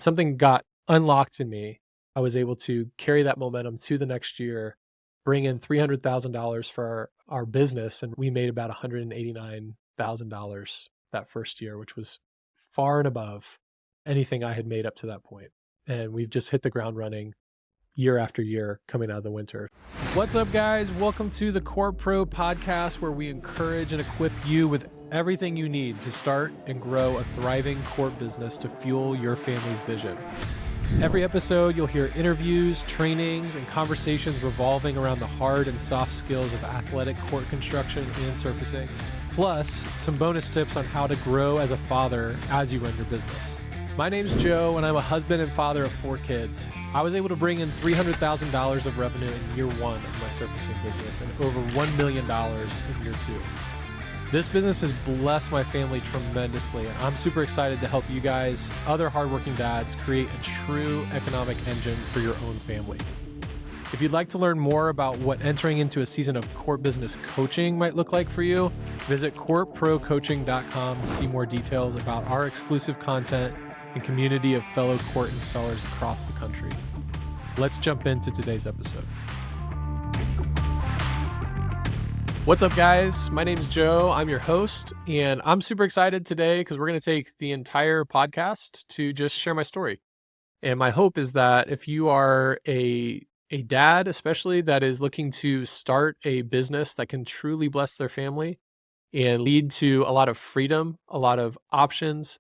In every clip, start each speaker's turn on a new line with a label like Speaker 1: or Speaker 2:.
Speaker 1: something got unlocked in me. I was able to carry that momentum to the next year, bring in $300,000 for our business, and we made about $189,000 that first year, which was far and above anything I had made up to that point. And we've just hit the ground running year after year coming out of the winter. What's up, guys? Welcome to the Corp Pro podcast, where we encourage and equip you with everything you need to start and grow a thriving corp business to fuel your family's vision. Every episode, you'll hear interviews, trainings, and conversations revolving around the hard and soft skills of athletic court construction and surfacing, plus some bonus tips on how to grow as a father as you run your business. My name's Joe, and I'm a husband and father of 4 kids. I was able to bring in $300,000 of revenue in year 1 of my surfacing business and over $1 million in year 2. This business has blessed my family tremendously, and I'm super excited to help you guys, other hardworking dads, create a true economic engine for your own family. If you'd like to learn more about what entering into a season of corp business coaching might look like for you, visit corpprocoaching.com to see more details about our exclusive content and community of fellow court installers across the country. Let's jump into today's episode. What's up, guys? My name's Joe. I'm your host, and I'm super excited today because we're going to take the entire podcast to just share my story. And my hope is that if you are a dad, especially, that is looking to start a business that can truly bless their family and lead to a lot of freedom, a lot of options,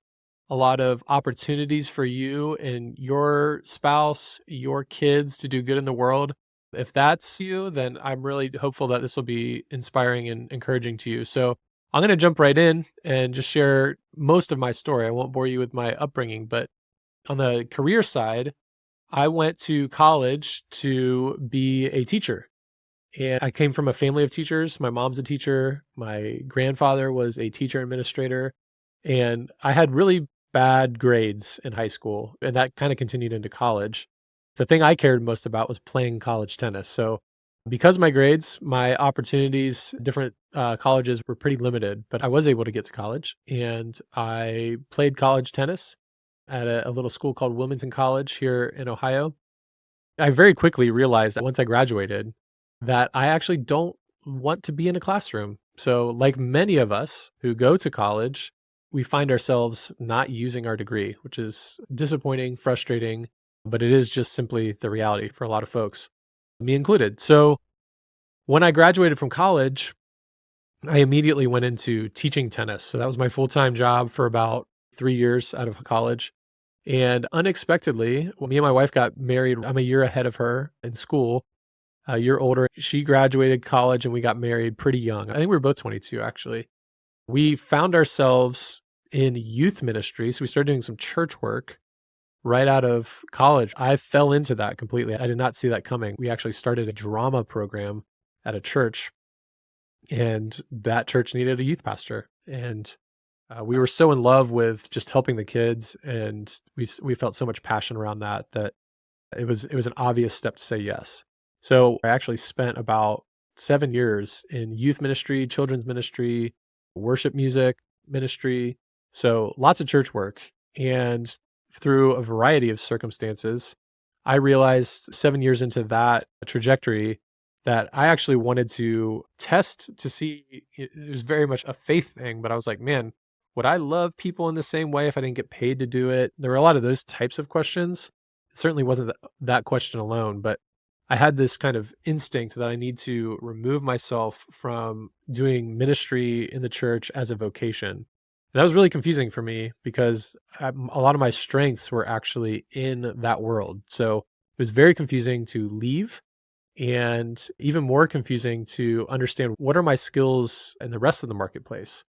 Speaker 1: a lot of opportunities for you and your spouse, your kids to do good in the world. If that's you, then I'm really hopeful that this will be inspiring and encouraging to you. So I'm going to jump right in and just share most of my story. I won't bore you with my upbringing, but on the career side, I went to college to be a teacher. And I came from a family of teachers. My mom's a teacher. My grandfather was a teacher administrator. And I had really bad grades in high school, and that kind of continued into college. The thing I cared most about was playing college tennis. So because of my grades, my opportunities, different colleges were pretty limited, but I was able to get to college, and I played college tennis at a little school called Wilmington College here in Ohio. I very quickly realized that once I graduated that I actually don't want to be in a classroom. So like many of us who go to college, we find ourselves not using our degree, which is disappointing, frustrating, but it is just simply the reality for a lot of folks, me included. So when I graduated from college, I immediately went into teaching tennis. So that was my full-time job for about 3 years out of college. And unexpectedly, when me and my wife got married, I'm a year ahead of her in school, a year older. She graduated college and we got married pretty young. I think we were both 22, actually. We found ourselves in youth ministry. So we started doing some church work right out of college. I fell into that completely. I did not see that coming. We actually started a drama program at a church, and that church needed a youth pastor. And we were so in love with just helping the kids, and we felt so much passion around that it was an obvious step to say yes. So I actually spent about 7 years in youth ministry, children's ministry, worship music ministry. So lots of church work. And through a variety of circumstances, I realized 7 years into that trajectory that I actually wanted to test to see. It was very much a faith thing, but I was like, man, would I love people in the same way if I didn't get paid to do it? There were a lot of those types of questions. It certainly wasn't that question alone, but I had this kind of instinct that I need to remove myself from doing ministry in the church as a vocation. That was really confusing for me because a lot of my strengths were actually in that world. So it was very confusing to leave, and even more confusing to understand what are my skills in the rest of the marketplace.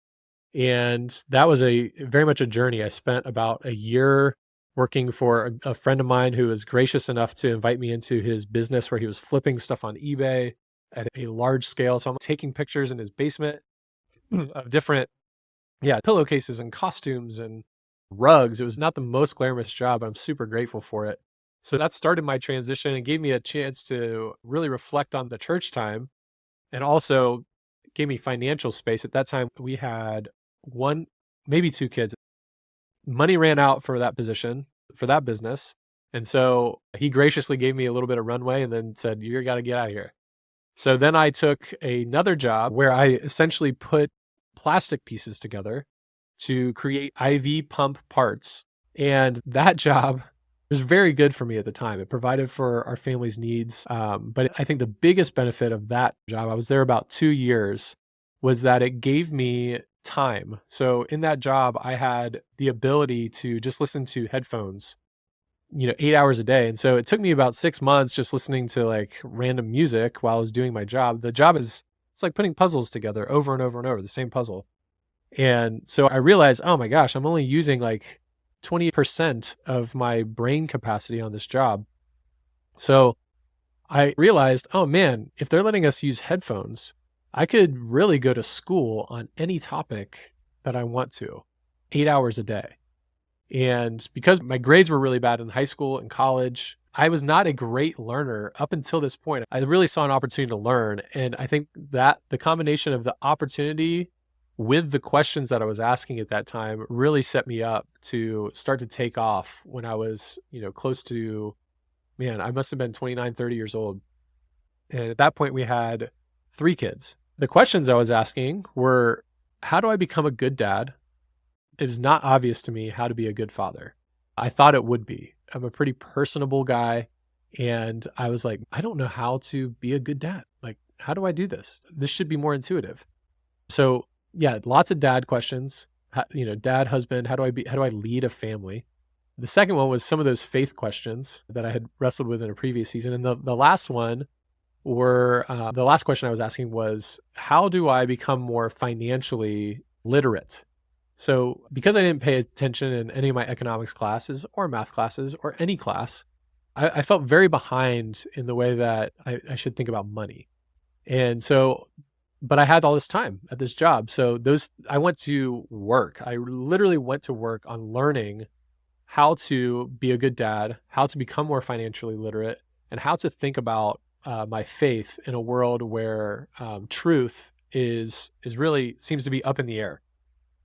Speaker 1: And that was very much a journey. I spent about a year working for a friend of mine who was gracious enough to invite me into his business where he was flipping stuff on eBay at a large scale. So I'm taking pictures in his basement of different pillowcases and costumes and rugs. It was not the most glamorous job, but I'm super grateful for it. So that started my transition and gave me a chance to really reflect on the church time, and also gave me financial space. At that time, we had 1, maybe 2 kids. Money ran out for that position. for that business. And so he graciously gave me a little bit of runway and then said, "You got to get out of here." So then I took another job where I essentially put plastic pieces together to create IV pump parts. And that job was very good for me at the time. It provided for our family's needs. But I think the biggest benefit of that job, I was there about 2 years, was that it gave me time. So in that job, I had the ability to just listen to headphones 8 hours a day. And so it took me about 6 months just listening to like random music while I was doing my job. The job it's like putting puzzles together over and over and over, the same puzzle. And so I realized, oh my gosh, I'm only using like 20% of my brain capacity on this job. So I realized, oh man, if they're letting us use headphones, I could really go to school on any topic that I want to, 8 hours a day. And because my grades were really bad in high school and college, I was not a great learner up until this point. I really saw an opportunity to learn. And I think that the combination of the opportunity with the questions that I was asking at that time really set me up to start to take off when I was, close to, man, I must have been 29, 30 years old. And at that point, we had 3 kids. The questions I was asking were, how do I become a good dad? It was not obvious to me how to be a good father. I thought it would be. I'm a pretty personable guy. And I was like, I don't know how to be a good dad. Like, how do I do this? This should be more intuitive. So yeah, lots of dad questions. Dad, husband, how do I lead a family? The second one was some of those faith questions that I had wrestled with in a previous season. And the last one the last question I was asking was, how do I become more financially literate? So because I didn't pay attention in any of my economics classes or math classes or any class, I felt very behind in the way that I should think about money. And so, but I had all this time at this job. So I went to work. I literally went to work on learning how to be a good dad, how to become more financially literate, and how to think about my faith in a world where truth is really seems to be up in the air.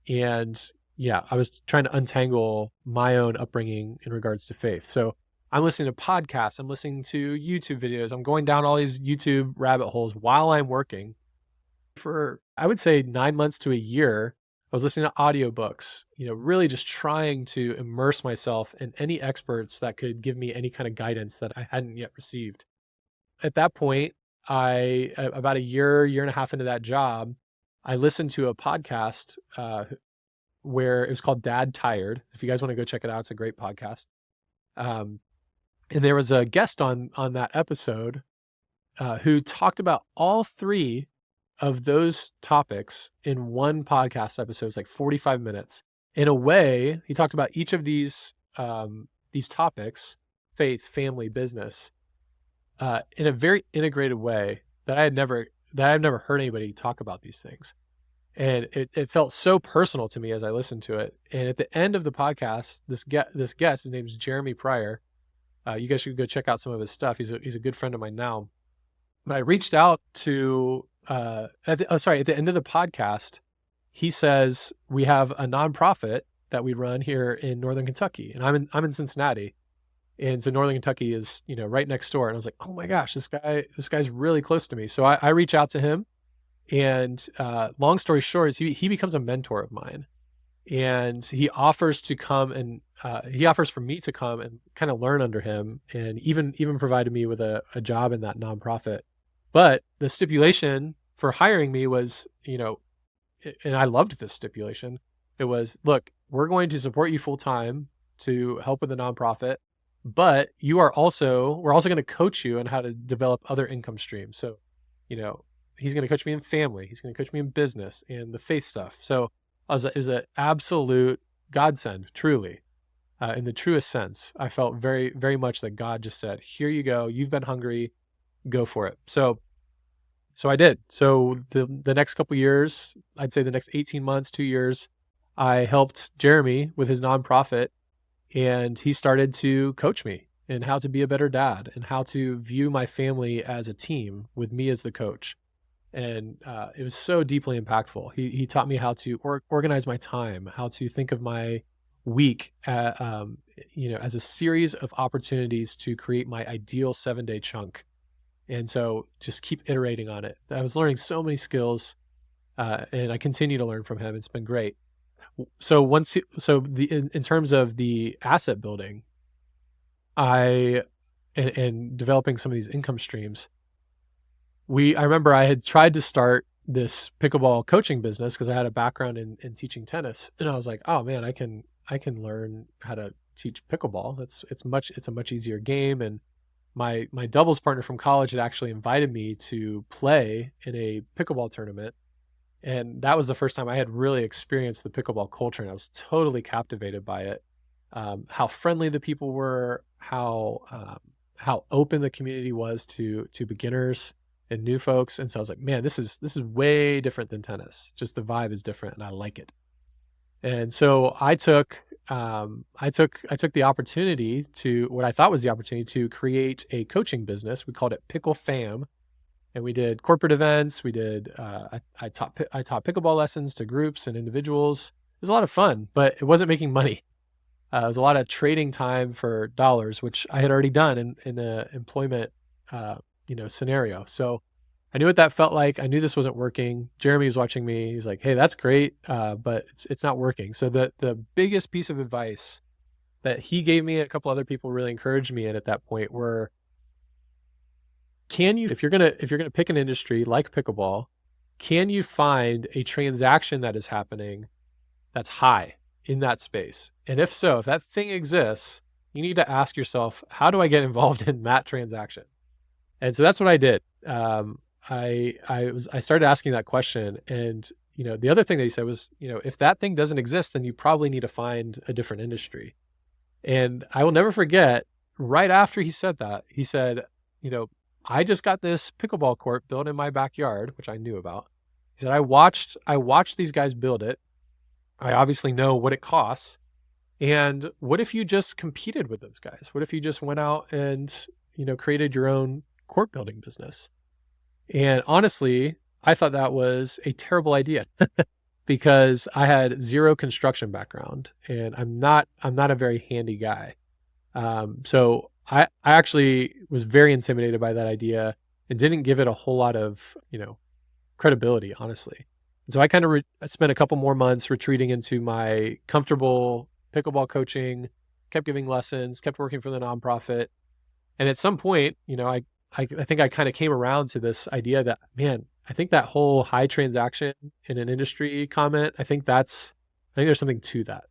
Speaker 1: And yeah, I was trying to untangle my own upbringing in regards to faith. So I'm listening to podcasts, I'm listening to YouTube videos, I'm going down all these YouTube rabbit holes while I'm working. For, I would say, 9 months to a year, I was listening to audiobooks, really just trying to immerse myself in any experts that could give me any kind of guidance that I hadn't yet received. At that point, about a year and a half into that job, I listened to a podcast where it was called Dad Tired. If you guys want to go check it out, it's a great podcast. And there was a guest on that episode who talked about all 3 of those topics in one podcast episode. It's like 45 minutes. In a way, he talked about each of these topics, faith, family, business, in a very integrated way that I've never heard anybody talk about these things. And it felt so personal to me as I listened to it. And at the end of the podcast, this guest, his name's Jeremy Pryor. You guys should go check out some of his stuff. He's a good friend of mine now. But I reached out to at the end of the podcast, he says we have a nonprofit that we run here in Northern Kentucky, and I'm in Cincinnati. And so Northern Kentucky is, right next door. And I was like, oh my gosh, this guy's really close to me. So I reach out to him, and long story short is he becomes a mentor of mine, and he offers for me to come and kind of learn under him, and even provided me with a job in that nonprofit. But the stipulation for hiring me was, and I loved this stipulation. It was, look, we're going to support you full time to help with the nonprofit, but we're also going to coach you on how to develop other income streams. So, he's going to coach me in family. He's going to coach me in business and the faith stuff. So it was an absolute godsend, truly, in the truest sense. I felt very, very much that God just said, here you go. You've been hungry. Go for it. So I did. So the next couple years, I'd say the next 18 months, 2 years, I helped Jeremy with his nonprofit, and he started to coach me in how to be a better dad and how to view my family as a team with me as the coach. And it was so deeply impactful. He taught me how to organize my time, how to think of my week as a series of opportunities to create my ideal 7-day chunk. And so just keep iterating on it. I was learning so many skills, and I continue to learn from him. It's been great. So in terms of the asset building, and developing some of these income streams, I remember I had tried to start this pickleball coaching business because I had a background in teaching tennis, and I was like, oh man, I can learn how to teach pickleball. It's a much easier game. And my doubles partner from college had actually invited me to play in a pickleball tournament. And that was the first time I had really experienced the pickleball culture, and I was totally captivated by it. How friendly the people were, how open the community was to beginners and new folks. And so I was like, man, this is way different than tennis. Just the vibe is different, and I like it. And so I took the opportunity to, what I thought was the opportunity to create a coaching business. We called it Pickle Fam. And we did corporate events. We did, I taught pickleball lessons to groups and individuals. It was a lot of fun, but it wasn't making money. It was a lot of trading time for dollars, which I had already done in an employment, scenario. So I knew what that felt like. I knew this wasn't working. Jeremy was watching me. He's like, hey, that's great, but it's not working. So the biggest piece of advice that he gave me and a couple other people really encouraged me in at that point were, if you're gonna pick an industry like pickleball, can you find a transaction that is happening that's high in that space? And if so, if that thing exists, you need to ask yourself, how do I get involved in that transaction? And so that's what I did. I started asking that question, and the other thing that he said was, if that thing doesn't exist, then you probably need to find a different industry. And I will never forget, right after he said that, he said, I just got this pickleball court built in my backyard, which I knew about. He said, I watched these guys build it. I obviously know what it costs. And what if you just competed with those guys? What if you just went out and, created your own court building business? And honestly, I thought that was a terrible idea because I had zero construction background, and I'm not a very handy guy. So I actually was very intimidated by that idea and didn't give it a whole lot of, credibility, honestly. And so I kind of spent a couple more months retreating into my comfortable pickleball coaching, kept giving lessons, kept working for the nonprofit. And at some point, I think I kind of came around to this idea that, man, I think that whole high transaction in an industry comment, I think there's something to that.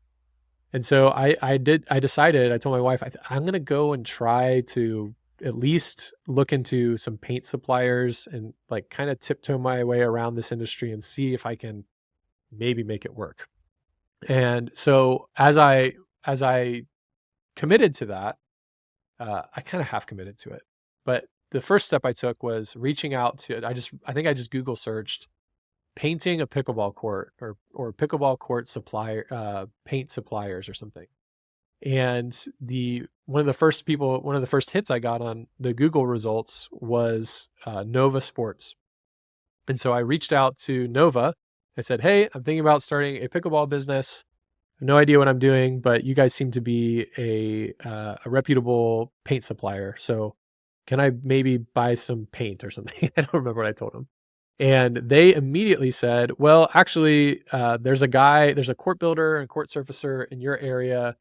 Speaker 1: And so I decided, I told my wife, I'm going to go and try to at least look into some paint suppliers and like kind of tiptoe my way around this industry and see if I can maybe make it work. And so as I committed to that, I kind of half committed to it. But the first step I took was reaching out to, I think I just Google searched painting a pickleball court or pickleball court supplier, paint suppliers or something. And one of the first hits I got on the Google results was Nova Sports. And so I reached out to Nova. I said, hey, I'm thinking about starting a pickleball business. I have no idea what I'm doing, but you guys seem to be a reputable paint supplier. So can I maybe buy some paint or something? I don't remember what I told them. And they immediately said, well, actually, there's a court builder and court surfacer in your area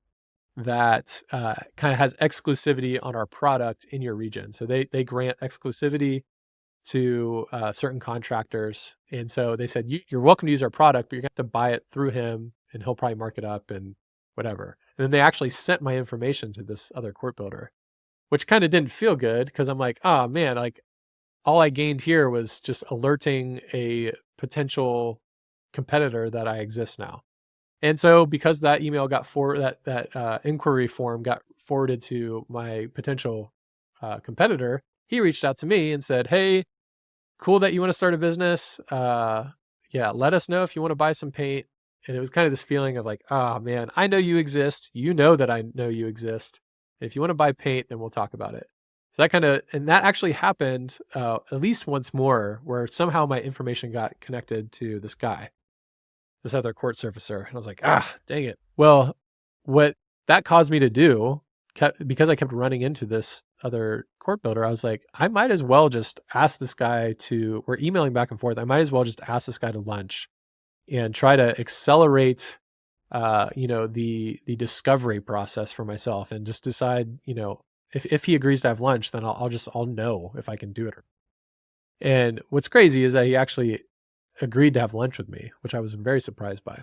Speaker 1: that kind of has exclusivity on our product in your region. So they grant exclusivity to certain contractors. And so they said, you're welcome to use our product, but you're going to have to buy it through him, and he'll probably mark it up and whatever. And then they actually sent my information to this other court builder, which kind of didn't feel good because I'm like, oh man, like all I gained here was just alerting a potential competitor that I exist now. And so because that email got that inquiry form got forwarded to my potential competitor, he reached out to me and said, hey, cool that you want to start a business. Yeah, let us know if you want to buy some paint. And it was kind of this feeling of like, oh man, I know you exist. You know that I know you exist. And if you want to buy paint, then we'll talk about it. So that actually happened at least once more, where somehow my information got connected to this guy, this other court surfacer. And I was like, dang it. Well, what that caused me to because I kept running into this other court builder. I was like, I might as well just ask this guy we're emailing back and forth. I might as well just ask this guy to lunch and try to accelerate, the discovery process for myself, and just decide, if he agrees to have lunch, then I'll know if I can do it. And what's crazy is that he actually agreed to have lunch with me, which I was very surprised by.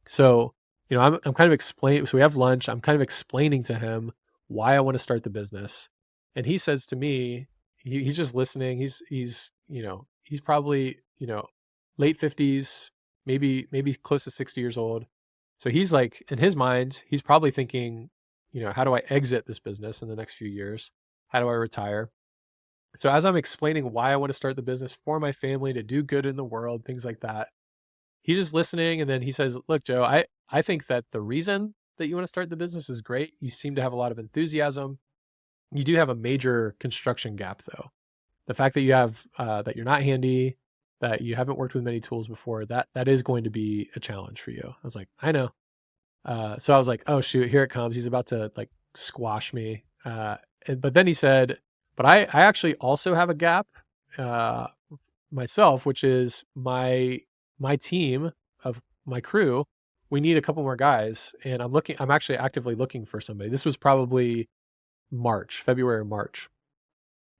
Speaker 1: So, I'm kind of explaining. So we have lunch. I'm kind of explaining to him why I want to start the business, and he says to me, he's just listening. He's probably late 50s, maybe close to 60 years old. So he's like, in his mind, he's probably thinking, how do I exit this business in the next few years? How do I retire? So as I'm explaining why I want to start the business for my family, to do good in the world, things like that, he's just listening. And then he says, look, Joe, I think that the reason that you want to start the business is great. You seem to have a lot of enthusiasm. You do have a major construction gap, though. The fact that you have, that you're not handy, that you haven't worked with many tools before, that is going to be a challenge for you. I was like, I know. So I was like, oh shoot, here it comes. He's about to like squash me. But then he said, but I actually also have a gap, uh, myself, which is my team of my crew. We need a couple more guys, and I'm actually actively looking for somebody. This was probably February or March.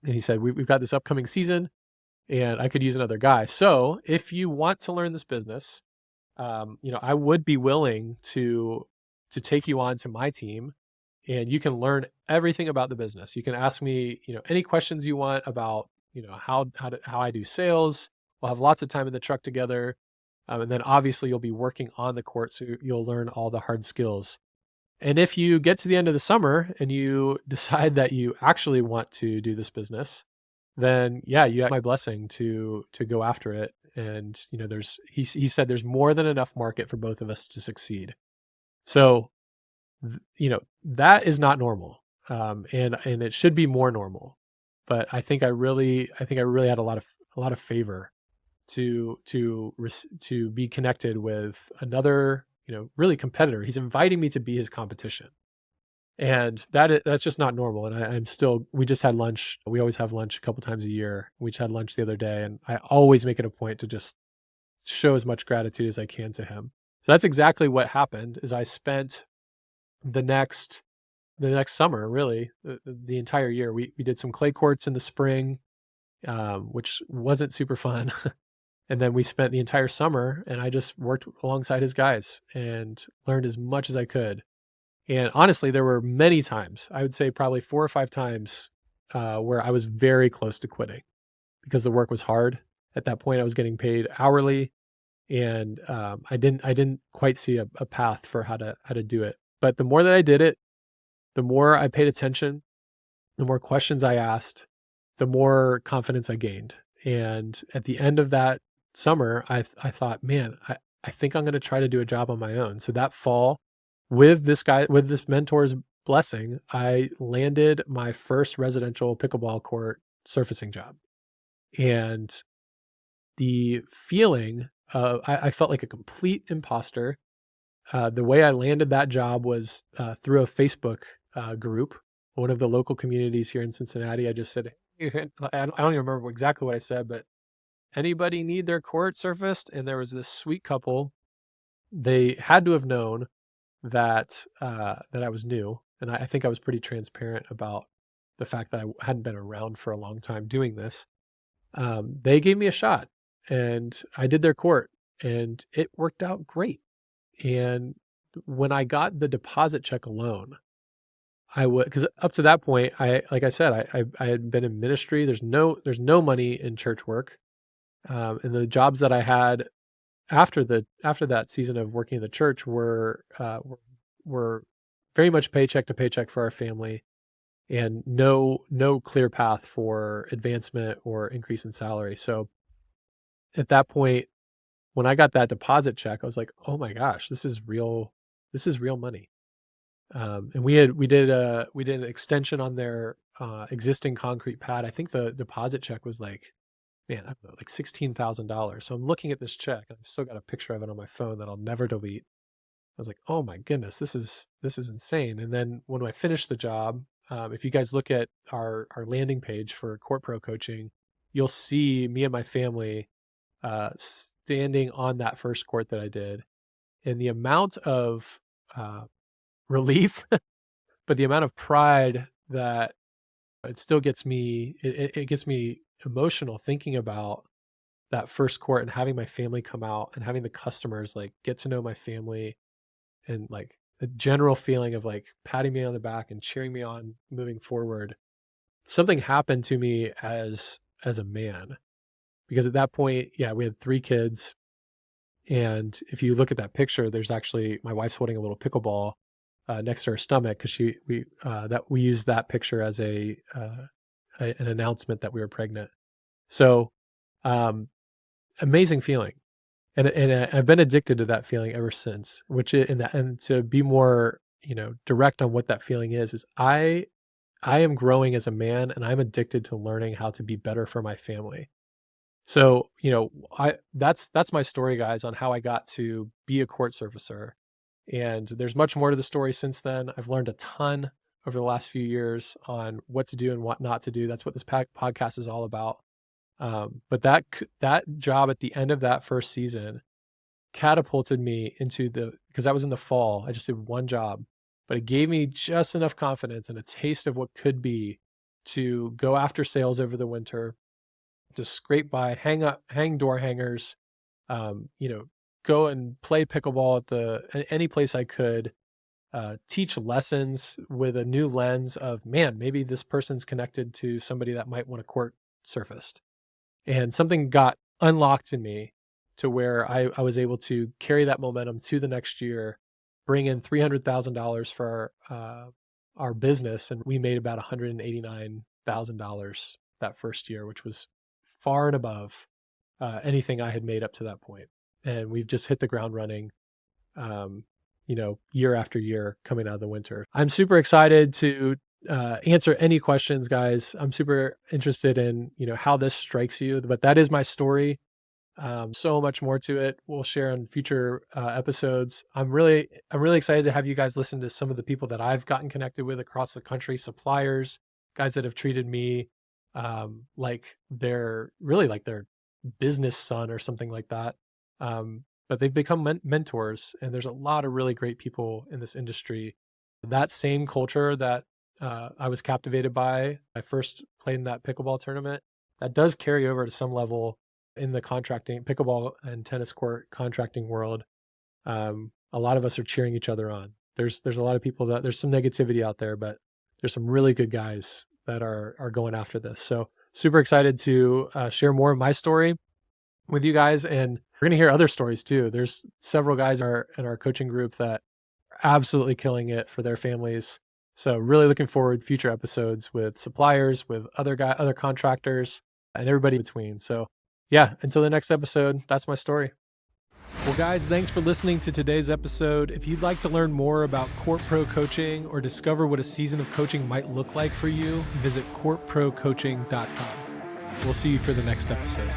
Speaker 1: And he said, we've got this upcoming season and I could use another guy. So if you want to learn this business, I would be willing to take you on to my team, and you can learn everything about the business. You can ask me, any questions you want about, how I do sales. We'll have lots of time in the truck together. And then obviously you'll be working on the court, so you'll learn all the hard skills. And if you get to the end of the summer and you decide that you actually want to do this business, then yeah, you have my blessing to go after it. And he said there's more than enough market for both of us to succeed. So that is not normal, and it should be more normal. But I think I really had a lot of favor to be connected with another really competitor. He's inviting me to be his competition. And that's just not normal. And we just had lunch. We always have lunch a couple times a year. We just had lunch the other day, and I always make it a point to just show as much gratitude as I can to him. So that's exactly what happened. Is I spent the next summer, really the entire year. We did some clay courts in the spring, which wasn't super fun. And then we spent the entire summer, and I just worked alongside his guys and learned as much as I could. And honestly, there were many times, I would say probably 4 or 5 times, where I was very close to quitting because the work was hard. At that point, I was getting paid hourly, and I didn't quite see a path for how to do it. But the more that I did it, the more I paid attention, the more questions I asked, the more confidence I gained. And at the end of that summer, I thought, man, I think I'm going to try to do a job on my own. So that fall, with this mentor's blessing, I landed my first residential pickleball court surfacing job. And the feeling I felt like a complete imposter. The way I landed that job was through a Facebook group, one of the local communities here in Cincinnati. I just said, hey, I don't even remember exactly what I said, but anybody need their court surfaced? And there was this sweet couple. They had to have known that I was new, and I think I was pretty transparent about the fact that I hadn't been around for a long time doing this. They gave me a shot, and I did their court, and it worked out great. And when I got the deposit check alone, because up to that point, like I said, I had been in ministry. There's no money in church work, and the jobs that I had after that season of working in the church were very much paycheck to paycheck for our family, and no clear path for advancement or increase in salary. So at that point, when I got that deposit check, I was like, oh my gosh, this is real money. And we did an extension on their existing concrete pad. I think the deposit check was like, man, I don't know, like $16,000. So I'm looking at this check, and I've still got a picture of it on my phone that I'll never delete. was like, oh my goodness, this is insane. And then when I finished the job, if you guys look at our landing page for Court Pro coaching, you'll see me and my family standing on that first court that I did, and the amount of relief, but the amount of pride that it still gets me, it gets me emotional thinking about that first court and having my family come out and having the customers like get to know my family, and like a general feeling of like patting me on the back and cheering me on moving forward. Something happened to me as a man, because at that point, yeah, we had 3 kids. And if you look at that picture, there's actually my wife's holding a little pickleball next to her stomach, because we used that picture as an announcement that we were pregnant. So amazing feeling, and I've been addicted to that feeling ever since. And to be more direct on what that feeling is I am growing as a man, and I'm addicted to learning how to be better for my family. So, that's my story, guys, on how I got to be a court surfacer. And there's much more to the story since then. I've learned a ton over the last few years on what to do and what not to do. That's what this podcast is all about. But that job at the end of that first season catapulted me into because that was in the fall. I just did one job, but it gave me just enough confidence and a taste of what could be to go after sales over the winter, to scrape by, hang door hangers, go and play pickleball at any place I could, teach lessons with a new lens of, man, maybe this person's connected to somebody that might want a court surfaced. And something got unlocked in me to where I was able to carry that momentum to the next year, bring in $300,000 for our business. And we made about $189,000 that first year, which was far and above anything I had made up to that point. And we've just hit the ground running, year after year coming out of the winter. I'm super excited to answer any questions, guys. I'm super interested in, how this strikes you, but that is my story. So much more to it. We'll share on future episodes. I'm really excited to have you guys listen to some of the people that I've gotten connected with across the country, suppliers, guys that have treated me like they're their business son or something like that. But they've become mentors, and there's a lot of really great people in this industry. That same culture that I was captivated by, I first played in that pickleball tournament, that does carry over to some level in the contracting, pickleball and tennis court contracting world. A lot of us are cheering each other on. There's a lot of people there's some negativity out there, but there's some really good guys that are going after this. So super excited to share more of my story with you guys. And we're going to hear other stories too. There's several guys in our coaching group that are absolutely killing it for their families. So really looking forward to future episodes with suppliers, with other contractors, and everybody in between. So yeah, until the next episode, that's my story. Well, guys, thanks for listening to today's episode. If you'd like to learn more about Court Pro coaching or discover what a season of coaching might look like for you, visit courtprocoaching.com. We'll see you for the next episode.